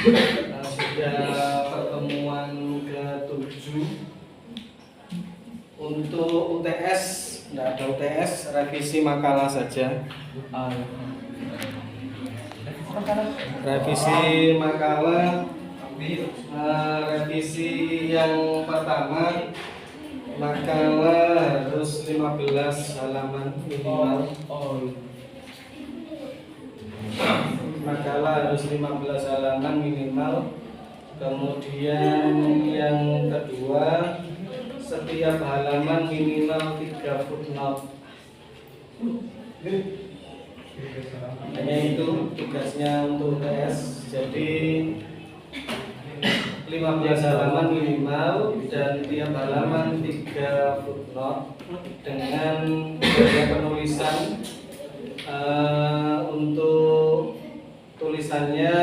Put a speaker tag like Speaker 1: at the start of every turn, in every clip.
Speaker 1: Sudah pertemuan ke-7. Untuk UTS, tidak ada UTS, revisi makalah saja. Revisi makalah, revisi yang pertama, makalah harus 15 halaman minimal. Makalah harus 15 halaman minimal. Kemudian yang kedua, setiap halaman minimal 3 footnote. Hanya itu tugasnya untuk UTS. Jadi 15 halaman minimal dan tiap halaman 3 footnote dengan gaya penulisan. Untuk tulisannya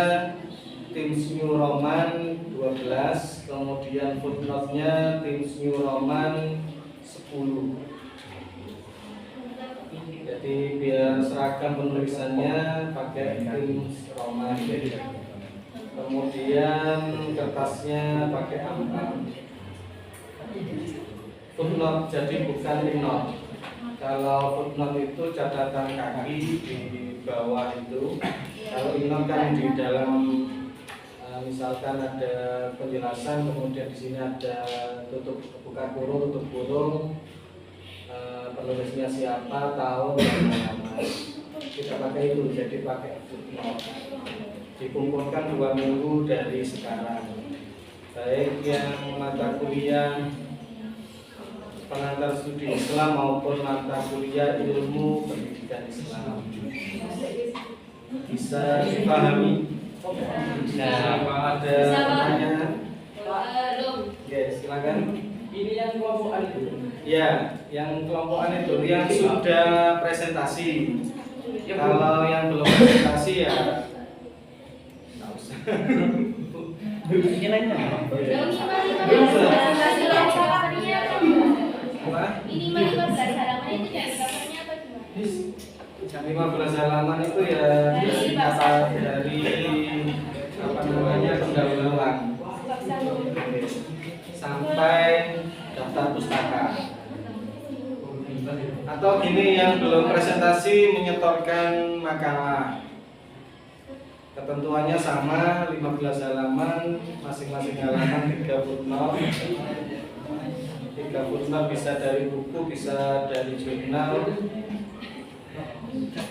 Speaker 1: Times New Roman 12, kemudian footnote-nya Times New Roman 10. Jadi biar seragam penulisannya pakai Times Roman. Kemudian kertasnya pakai A4. Footnote jadi bukan note. Kalau footnote itu catatan kaki di bawah itu. Kalau note kan di dalam, misalkan ada penjelasan, kemudian di sini ada tutup buka kurung, tutup kurung, penulisnya siapa, tahun, dan nama. Kita pakai itu, jadi pakai footnote. Dikumpulkan 2 minggu dari sekarang. Baik yang mata kuliah pengantar studi Islam maupun mata kuliah ilmu pendidikan Islam. Bisa dipahami? Nah, ada pertanyaan? Yes, silakan.
Speaker 2: Ini yang kelompokan itu?
Speaker 1: Ya, yang kelompokan itu yang sudah presentasi. Kalau yang belum presentasi ya nggak usah.
Speaker 2: Nilainya
Speaker 3: minimal 15 halaman itu dari covernya apa gimana?
Speaker 1: Yang 15 halaman itu ya kata dari apa namanya pendahuluan sampai daftar pustaka. Atau gini, yang belum presentasi menyetorkan makalah. Ketentuannya sama, 15 halaman, masing-masing halaman 3 footnote. 3 footnote bisa dari buku, bisa dari jurnal,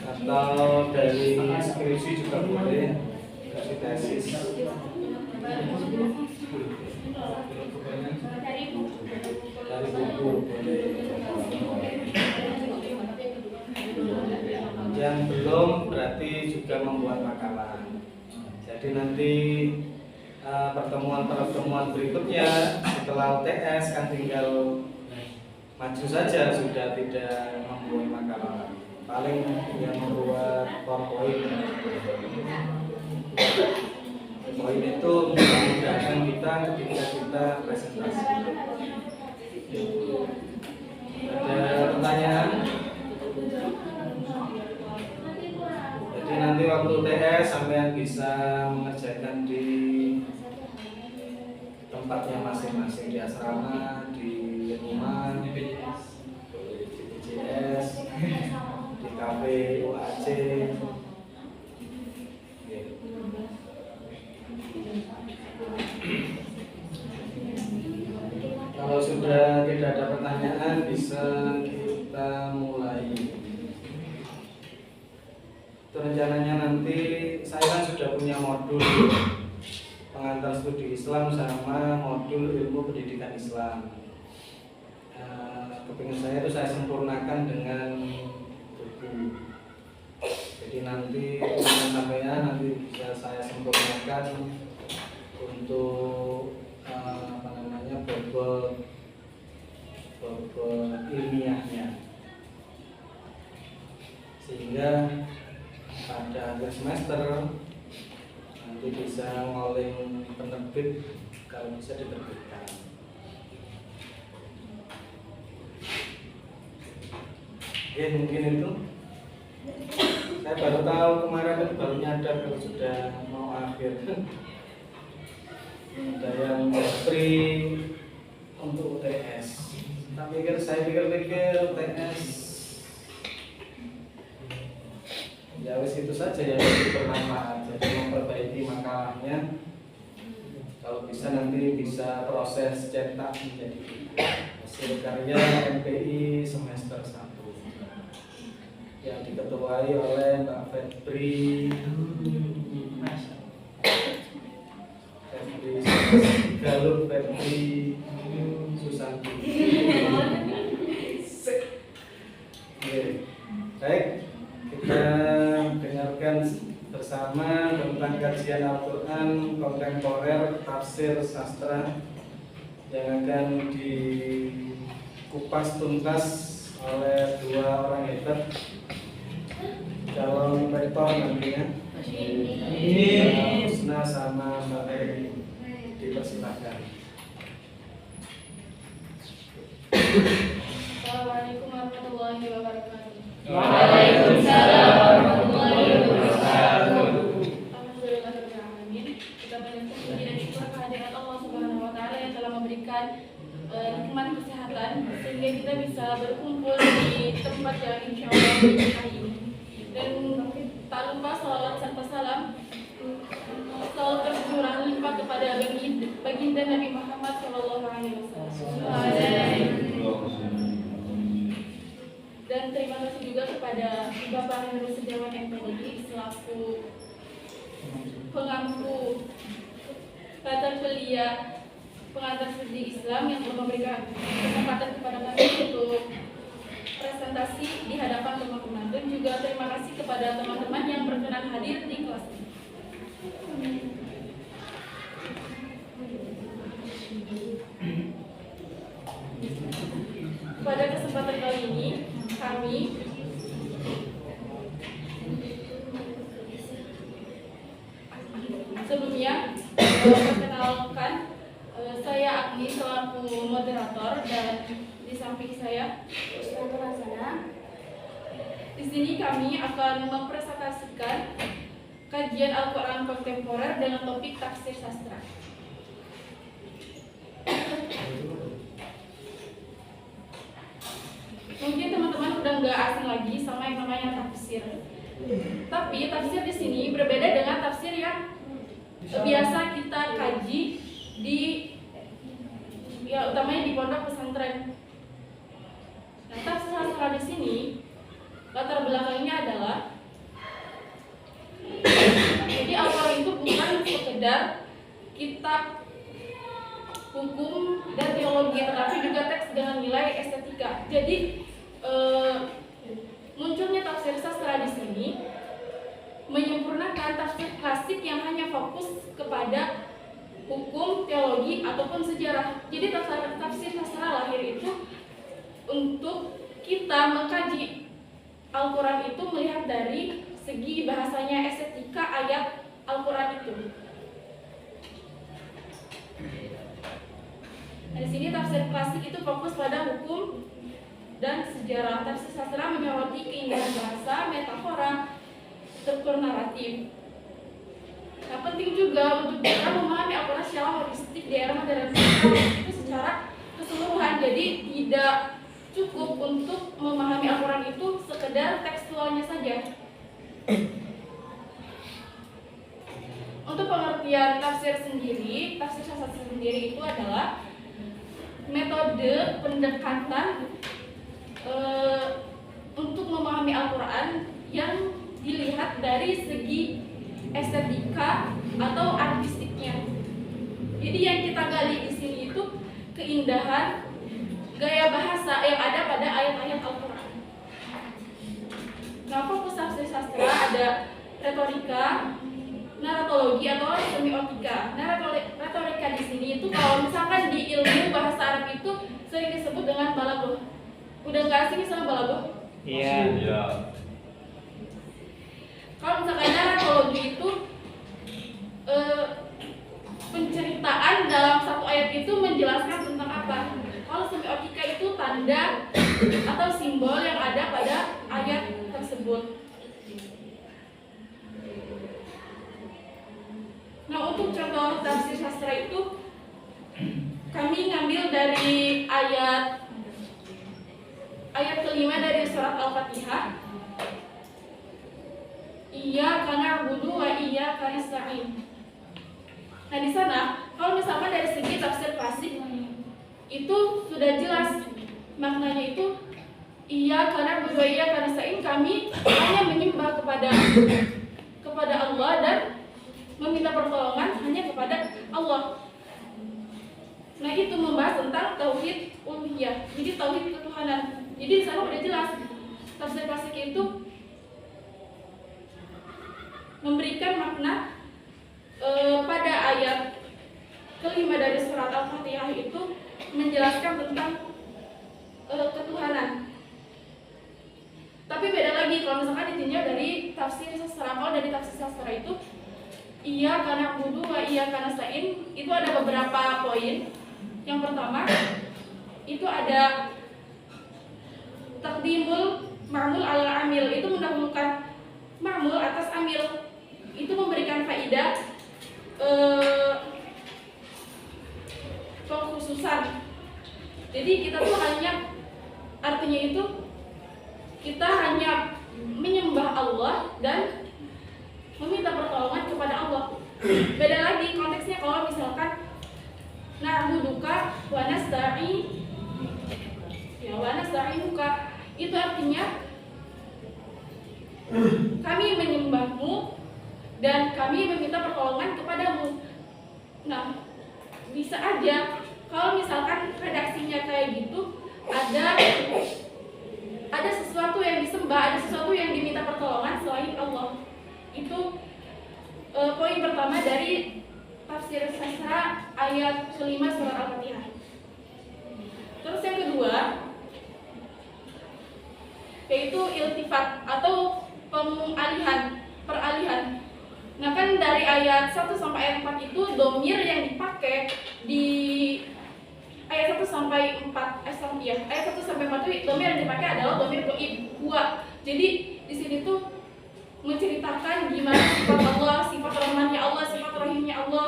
Speaker 1: atau dari skripsi juga boleh, dari tesis. Dari buku boleh. Yang belum berarti juga membuat makalah. Jadi nanti pertemuan-pertemuan berikutnya setelah UTS kan tinggal maju saja, sudah tidak membuat makalah. Paling yang membuat PowerPoint. PowerPoint itu memudahkan kita ketika kita presentasi. Ada pertanyaan? Jadi nanti waktu UTS sampean bisa mengerjakan di tempatnya masing-masing, di asrama, di rumah, di BPJS, di kafe UAC. Kalau sudah tidak ada pertanyaan, bisa kita mulai. Itu rencananya nanti saya kan sudah punya modul pengantar studi Islam sama modul ilmu pendidikan Islam. Kepingin saya itu saya sempurnakan dengan buku. Jadi nanti dengan sampean nanti bisa saya sempurnakan untuk bobot ilmiahnya, sehingga pada akhir semester nanti bisa ngoling penerbit kalau bisa diterbitkan. Oke, mungkin itu. Saya baru tahu kemarin, itu baru nyadar kalau sudah mau akhir. ada yang free untuk UTS. Saya pikir-pikir UTS ya wis itu saja yang lebih bermanfaat, jadi memperbaiki makalahnya. Kalau bisa nanti bisa proses cetak menjadi hasil karya MPI semester 1 yang diketuai oleh Mbak Febri Galuh Febri Susanti. Oke, baik, kita dengarkan bersama tentang kajian Al-Quran kontemporer tafsir sastra yang akan dikupas tuntas oleh dua orang hebat calon rektor nantinya, Mbak Husna sama Mbak Eri. Dipersilakan.
Speaker 3: Assalamualaikum warahmatullahi wabarakatuh.
Speaker 2: Waalaikumsalam warahmatullahi wabarakatuh.
Speaker 3: Alhamdulillahirrahmanirrahim. Kita panjatkan puji dan syukur kehadirat Allah Subhanahu wa taala yang telah memberikan nikmat kesehatan sehingga kita bisa berkumpul di tempat yang insyaallah berkah ini. Dan tak lupa salawat serta salam selalu tercurah limpah kepada baginda Nabi Muhammad SAW. Dan terima kasih juga kepada Bapak Heru Setiawan MPI selaku pengampu latar kuliah pengantar studi Islam yang telah memberikan kesempatan kepada kami untuk presentasi di hadapan teman-teman, dan juga terima kasih kepada teman-teman yang berkenan hadir di kelas ini. Pada kesempatan kali ini kami sebelumnya perkenalkan, saya Agni selaku moderator dan di samping saya Ustazah Hasanah. Di sini kami akan mempresentasikan kajian Al-Quran kontemporer dengan topik tafsir sastra. Mungkin teman-teman udah nggak asing lagi sama yang namanya tafsir. Tapi tafsir di sini berbeda dengan tafsir yang biasa kita kaji di utamanya di pondok pesantren. Nah, tafsir sastra di sini latar belakangnya adalah jadi Al-Quran itu bukan sekedar kitab hukum dan teologi, tetapi juga teks dengan nilai estetika. Jadi munculnya tafsir sastra di sini menyempurnakan tafsir klasik yang hanya fokus kepada hukum, teologi ataupun sejarah. Jadi tafsir sastra lahir itu untuk kita mengkaji Al-Quran itu melihat dari segi bahasanya, estetika ayat Al-Quran itu. Nah, di sini tafsir klasik itu fokus pada hukum dan sejarah. Tafsir sastra menyoroti keindahan bahasa, metafora, struktur naratif. Nah, penting juga untuk kita memahami Al-Quran secara holistik di era modern itu secara keseluruhan. Jadi tidak cukup untuk memahami Al-Quran itu sekedar tekstualnya saja. Untuk pengertian tafsir sendiri, tafsir sastra sendiri itu adalah metode pendekatan untuk memahami Al-Quran yang dilihat dari segi estetika atau artistiknya. Jadi yang kita gali di sini itu keindahan gaya bahasa yang ada pada ayat-ayat Al-Quran. Nah, fokus tafsir sastra ada retorika, naratologi atau semiotika. Retorika di sini itu kalau misalkan di ilmu bahasa Arab itu sering disebut dengan balaghah. Udah nggak asing sama balaghah?
Speaker 2: Iya.
Speaker 3: Kalau misalkan naratologi itu penceritaan dalam satu ayat itu menjelaskan tentang apa. Kalau semiotika itu tanda atau simbol yang ada pada ayat tersebut. Nah, untuk contoh tafsir sastra itu kami ngambil dari ayat kelima dari surat Al-Fatihah. Iyyaka na'budu wa iyyaka nasta'in. Nah, di sana kalau misalkan dari segi tafsir klasik itu sudah jelas maknanya itu iyyaka na'budu wa iyyaka nasta'in, kami hanya menyembah kepada Allah dan meminta pertolongan hanya kepada Allah. Nah, itu membahas tentang tauhid uluhiyah. Jadi tauhid ketuhanan. Jadi di sana udah jelas tafsir klasik itu memberikan makna pada ayat kelima dari surat Al-Fatihah itu menjelaskan tentang ketuhanan. Tapi beda lagi kalau misalkan ditinjau dari tafsir sastra. Kalau dari tafsir sastra itu iyyaka na'budu wa iyyaka nasta'in itu ada beberapa poin. Yang pertama itu ada taqdimul ma'mul ala amil, itu mendahulukan ma'mul atas amil. Itu memberikan faidah pengkhususan. Jadi kita tuh hanya, artinya itu kita hanya menyembah Allah dan meminta pertolongan kepada Allah. Beda lagi konteksnya kalau misalkan na'buduka wa nasta'in, ya wa nasta'inuka, itu artinya kami menyembahmu dan kami meminta pertolongan kepadamu. Nah, bisa aja kalau misalkan redaksinya kayak gitu, ada sesuatu yang disembah, ada sesuatu yang diminta pertolongan selain Allah. Itu poin pertama dari tafsir sastra ayat kelima surat Al-Fatihah. Terus yang kedua yaitu iltifat atau peralihan. Nah, kan dari ayat 1 sampai ayat 4 itu domir yang dipakai di ayat 1 sampai 4 ayat 1 sampai 4 itu domir yang dipakai adalah domir goib huwa. Jadi di sini tuh menceritakan gimana sifat Allah, sifat rahmannya Allah, sifat rahimnya Allah.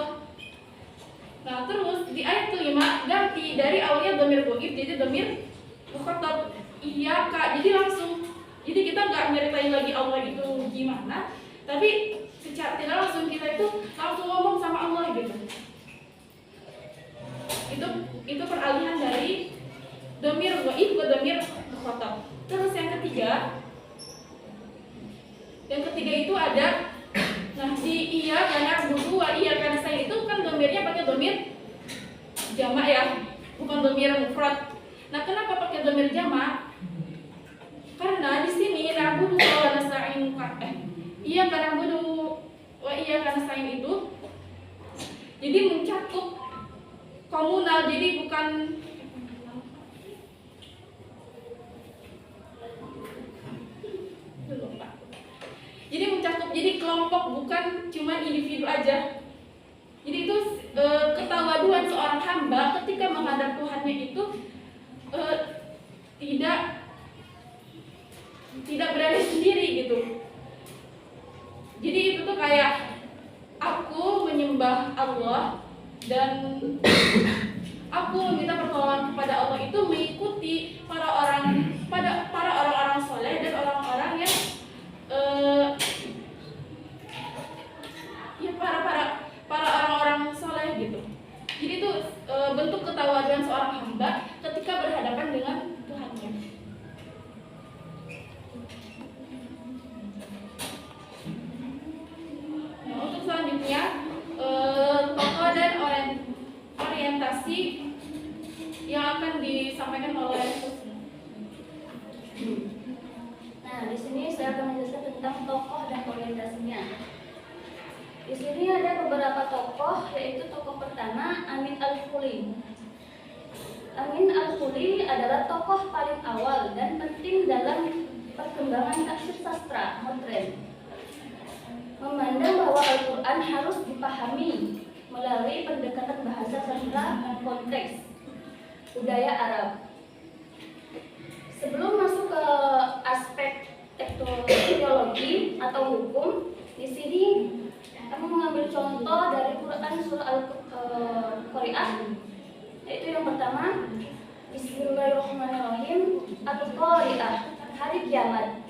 Speaker 3: Nah, terus di ayat kelima ganti dari awalnya domir goib jadi domir mukhatab iyyaka. Jadi langsung, jadi kita nggak nyeritain lagi Allah itu gimana, tapi secara tidak langsung kita itu langsung ngomong sama Allah gitu. Itu peralihan dari domir goib ke domir mukhatab. Terus yang ketiga itu ada, nah di iyyaka na'budu wa iyyaka nasta'in itu kan domirnya pakai domir jamak ya, bukan domir mufrad. Nah, kenapa pakai domir jamak? Karena di sini na'budu wa nasta'in iyyaka na'budu wa iyyaka nasta'in itu jadi mencakup komunal, jadi bukan jadi mencakup, jadi kelompok, bukan cuma individu aja. Jadi itu ketawaduan seorang hamba ketika menghadap Tuhannya itu tidak berani sendiri gitu. Jadi itu tuh kayak aku menyembah Allah dan aku meminta pertolongan kepada Allah itu mengikuti para orang-orang soleh dan orang-orang yang para orang-orang soleh gitu. Jadi itu bentuk ketawaduan seorang hamba ketika berhadapan dengan Tuhannya. Nah, untuk selanjutnya tokoh dan orientasi yang akan disampaikan oleh Husna.
Speaker 4: Nah, di sini saya akan menjelaskan tentang tokoh dan orientasinya. Di sini ada beberapa tokoh, yaitu tokoh pertama Amin Al-Khuli. Amin Al-Khuli adalah tokoh paling awal dan penting dalam perkembangan tafsir sastra modern. Memandang bahwa Al-Quran harus dipahami melalui pendekatan bahasa sastra dan konteks budaya Arab. Sebelum masuk ke aspek teologi atau hukum, di sini kami mengambil contoh dari Quran surah Al-Qari'ah Yaitu yang pertama, Bismillahirrahmanirrahim, Al-Qari'ah, hari kiamat.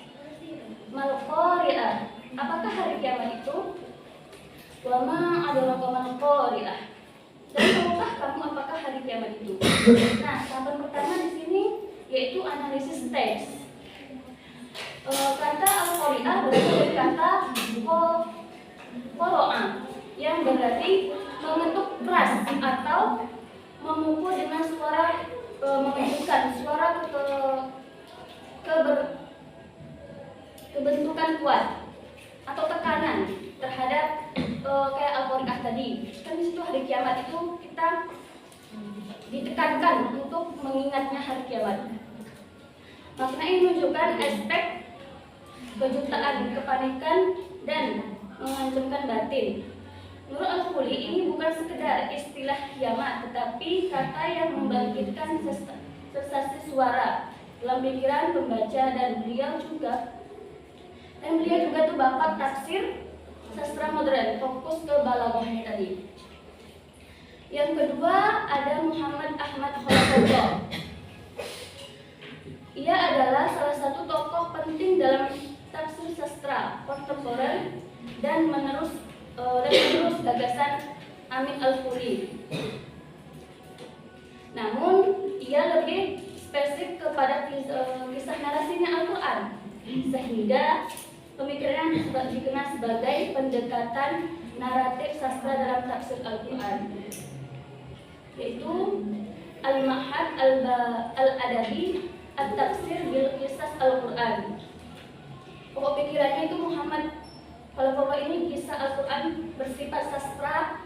Speaker 4: Mal-Qari'ah, apakah hari kiamat itu? Wa ma adraka mal-Qari'ah. Dan tahukah kamu apakah hari kiamat itu? Nah, tahapan pertama di sini yaitu analisis teks. Kata Al-Qari'ah berasal dari kata qara'a, yang berarti mengetuk keras atau memukul dengan suara menunjukkan suara kebentukan kuat atau tekanan terhadap kayak Al-Qari'ah tadi. Kan di situ hari kiamat itu kita ditekankan untuk mengingatnya hari kiamat. Makna ini menunjukkan aspek kejutaan, kepanikan, dan mengancamkan batin. Menurut Al-Khuli, ini bukan sekedar istilah kiamat, tetapi kata yang membangkitkan sensasi suara dalam pikiran pembaca, dan beliau juga tuh bapak tafsir sastra modern, fokus ke balaghahnya tadi. Yang kedua ada Muhammad Ahmad Khalaqullah. Ia adalah salah satu tokoh penting dalam tafsir sastra kontemporer dan menerus gagasan Amin Al-Khuli. Namun ia lebih spesifik kepada kisah narasinya Al-Quran, sehingga pemikiran dikenal sebagai pendekatan naratif sastra dalam tafsir Al-Quran, yaitu Al-Ma'had Al-Adabi At-Tafsir bil Qisas Al-Quran. Pokok pikirannya itu Muhammad kalau ini kisah Al-Quran bersifat sastra,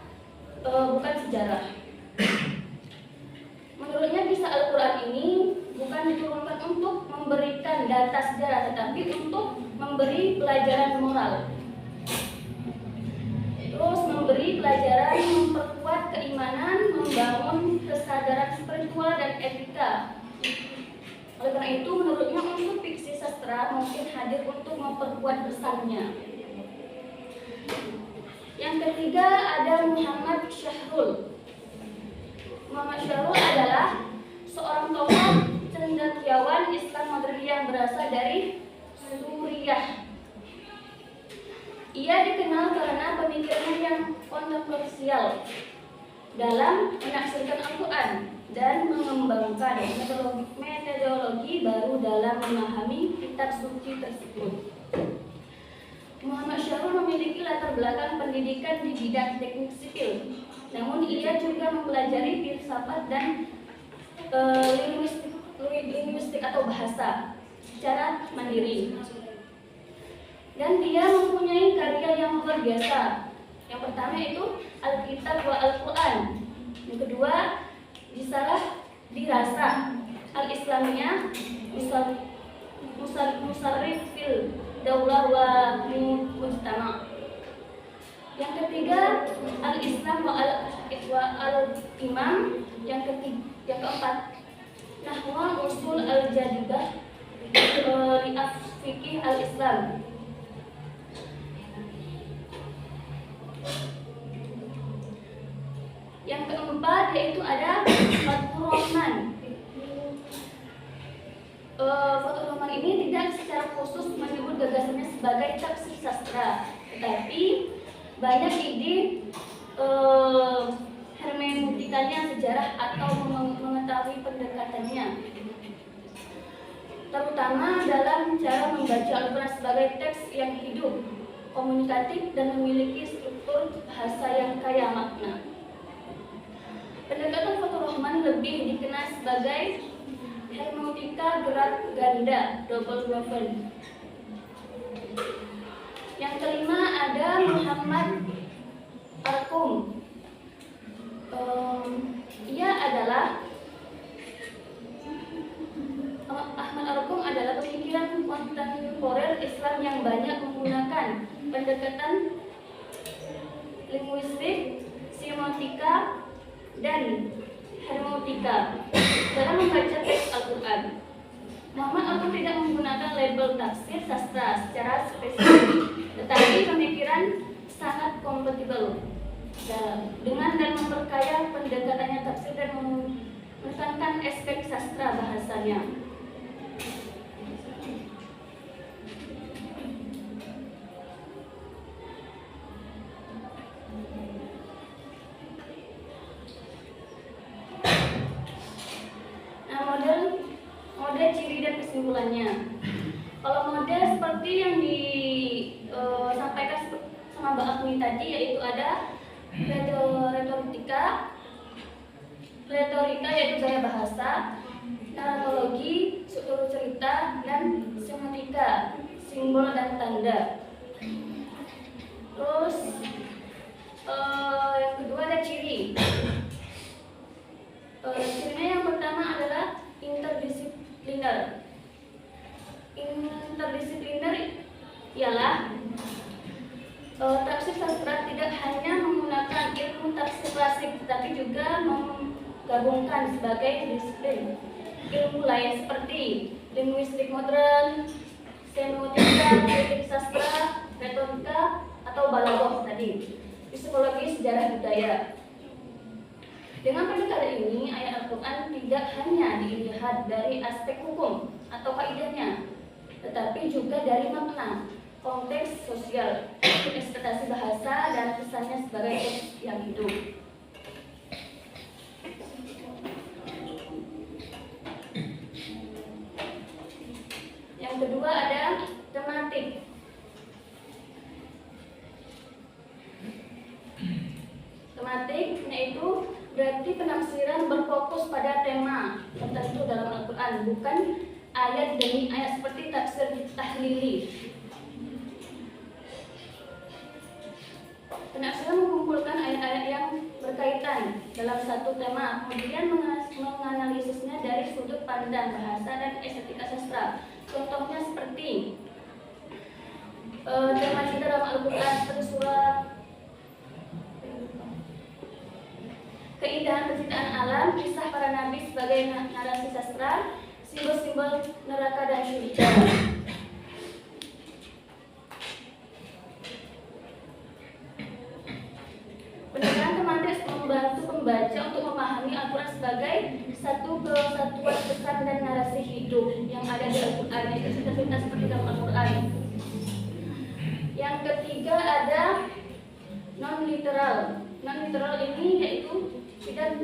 Speaker 4: bukan sejarah. Menurutnya kisah Al-Quran ini bukan diturunkan untuk memberikan data sejarah, tetapi untuk memberi pelajaran moral. Terus memberi pelajaran, memperkuat keimanan, membangun kesadaran spiritual dan etika. Oleh karena itu, menurutnya unsur fiksi sastra mungkin hadir untuk memperkuat pesannya. Yang ketiga ada Muhammad Syahrul. Muhammad Syahrul adalah seorang tokoh cendekiawan Islam modern yang berasal dari Suriah. Ia dikenal karena pemikirannya yang kontroversial dalam menafsirkan Al-Quran dan mengembangkan metodologi baru dalam memahami kitab suci tersebut. Muhammad Syahrul memiliki latar belakang pendidikan di bidang teknik sipil, namun ia juga mempelajari filsafat dan linguistik atau bahasa secara mandiri. Dan dia mempunyai karya yang luar biasa. Yang pertama itu Alkitab wa Al-Quran. Yang kedua Risalah Dirasah Al-Islamiyah, Musarrif fil Daulah wa Mujtama. Yang ketiga Al-Islam wa Al-Imam. Yang keempat Nahwa Usul Al-Jadidah li Fikih Al-Islam. Yang keempat yaitu ada Fathur Rahman. Fathur Rahman ini tidak secara khusus menyebut gagasannya sebagai tafsir sastra, tetapi banyak ide hermeneutikanya, sejarah atau mengetahui pendekatannya, terutama dalam cara membaca Al-Quran sebagai teks yang hidup, komunikatif, dan memiliki struktur bahasa yang kaya makna. Pendekatan Fathur Rahman lebih dikenal sebagai hermeneutika gerak ganda, double woven. Yang kelima ada Muhammad Arkum. Ia adalah Ahmad Arkum adalah pemikiran kontemporer Islam yang banyak menggunakan pendekatan linguistik, semiotika, dan hermeneutika dalam membaca teks Al-Quran. Muhammad Arkum tidak menggunakan label tafsir sastra secara spesifik, tetapi pemikiran sangat kompatibel dengan dan memperkaya pendekatannya tafsir dan menekankan aspek sastra bahasanya. Nah, model ciri dan kesimpulannya. Kalau model seperti yang disampaikan sama Mbak Agni tadi, yaitu ada retorika yaitu gaya bahasa, narratologi, struktur cerita, dan semiotika, simbol dan tanda. Terus yang kedua ada ciri. Cirinya yang pertama adalah interdisipliner. Interdisipliner ialah tafsir sastra tidak hanya menggunakan ilmu tafsir klasik, tetapi juga menggabungkan sebagai disiplin ilmu lain seperti linguistik modern, semiotika, kritik sastra, retorika, atau balaghah tadi, psikologi, sejarah budaya. Dengan pendekatan ini, ayat Al-Quran tidak hanya dilihat dari aspek hukum atau kaidahnya, tetapi juga dari makna, konteks sosial, ekspektasi bahasa, dan pesannya sebagai teks yang hidup. Yang kedua ada tematik. Tematik yaitu berarti penafsiran berfokus pada tema tertentu dalam Al-Quran, bukan ayat demi ayat seperti tafsir tahlili. Penafsiran mengumpulkan ayat-ayat yang berkaitan dalam satu tema, kemudian menganalisisnya dari sudut pandang bahasa dan estetika sastra. Contohnya seperti tema kita dalam Al-Quran seperti surat keindahan penciptaan alam, kisah para nabi sebagai narasi sastra, simbol-simbol neraka dan surga. Pendekatan tematik membantu pembaca untuk memahami Al-Quran sebagai satu kesatuan pesan dan narasi hidup yang ada di Al-Quran, yaitu cerita-cerita seperti dalam Al-Quran. Yang ketiga ada non-literal. Non-literal ini yaitu tidak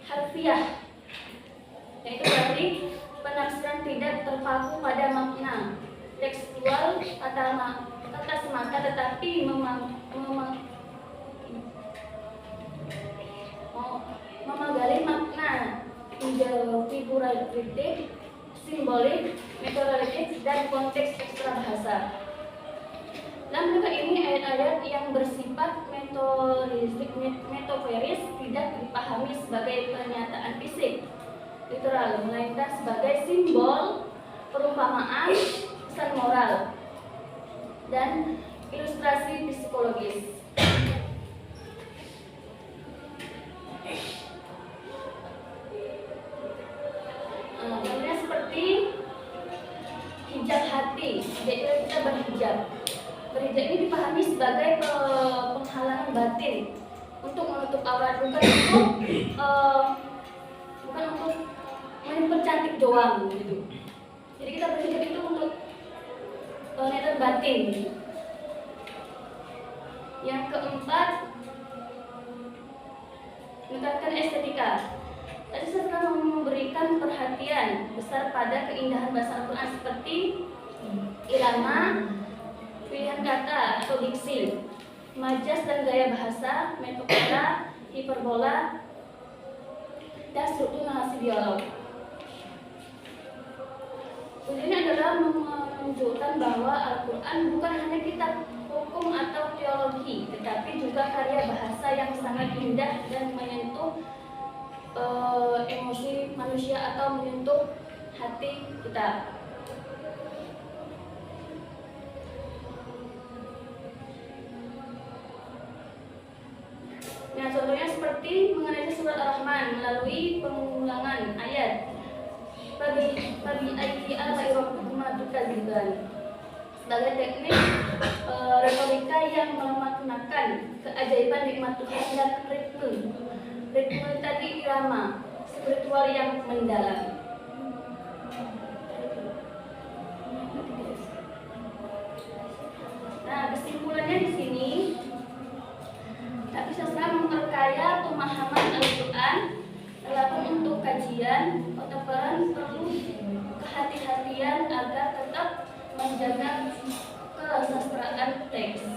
Speaker 4: harfiah, yaitu berarti penafsiran tidak terpaku pada makna tekstual kata semata, tetapi memagali makna figuratif, simbolik, metodologi, dan konteks ekstra bahasa. Dalam bentuk ini, ayat-ayat yang bersifat metaforis tidak dipahami sebagai pernyataan fisik literal, melainkan sebagai simbol, perumpamaan, pesan moral, dan ilustrasi psikologis. Contohnya seperti hijab hati, yaitu kita berhijab. Berhijab ini dipahami sebagai penghalangan batin untuk menutup aurat, bukan untuk mempercantik doang gitu. Jadi kita berhijab itu untuk netral batin gitu. Yang keempat, meningkatkan estetika. Tadi saya telah memberikan perhatian besar pada keindahan bahasa Al-Quran seperti irama, pilihan kata atau diksi, majas dan gaya bahasa, metafora, hiperbola, dan struktur narasi dialog. Tujuannya adalah menunjukkan bahwa Al-Quran bukan hanya kitab hukum atau teologi, tetapi juga karya bahasa yang sangat indah dan menyentuh emosi manusia atau menyentuh hati kita. Nah, contohnya seperti mengenai surat Ar-Rahman melalui pengulangan ayat Fabi ayyi ala'i rabbikuma tukadziban. sebagai teknik retorika yang memaknakan keajaiban nikmat Tuhan dan ritme. Ritme tadi irama spiritual yang mendalam. Nah, kesimpulannya di sini, tapi sastra memperkaya pemahaman Al-Quran. Walaupun untuk kajian, otoperan perlu kehati-hatian agar tetap menjaga kesastraan teks.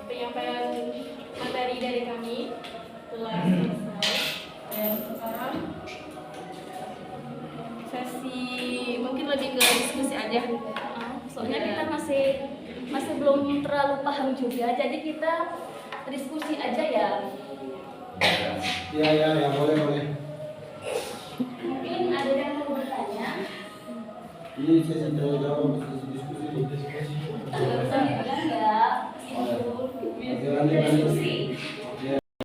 Speaker 3: Penyampaian materi dari kami telah selesai dan sekarang sesi mungkin lebih ke diskusi aja.
Speaker 4: Soalnya kita masih belum terlalu paham juga, jadi kita diskusi aja ya.
Speaker 1: Ya, boleh.
Speaker 4: Mungkin ada yang mau bertanya.
Speaker 1: Ini sesi tanya jawab.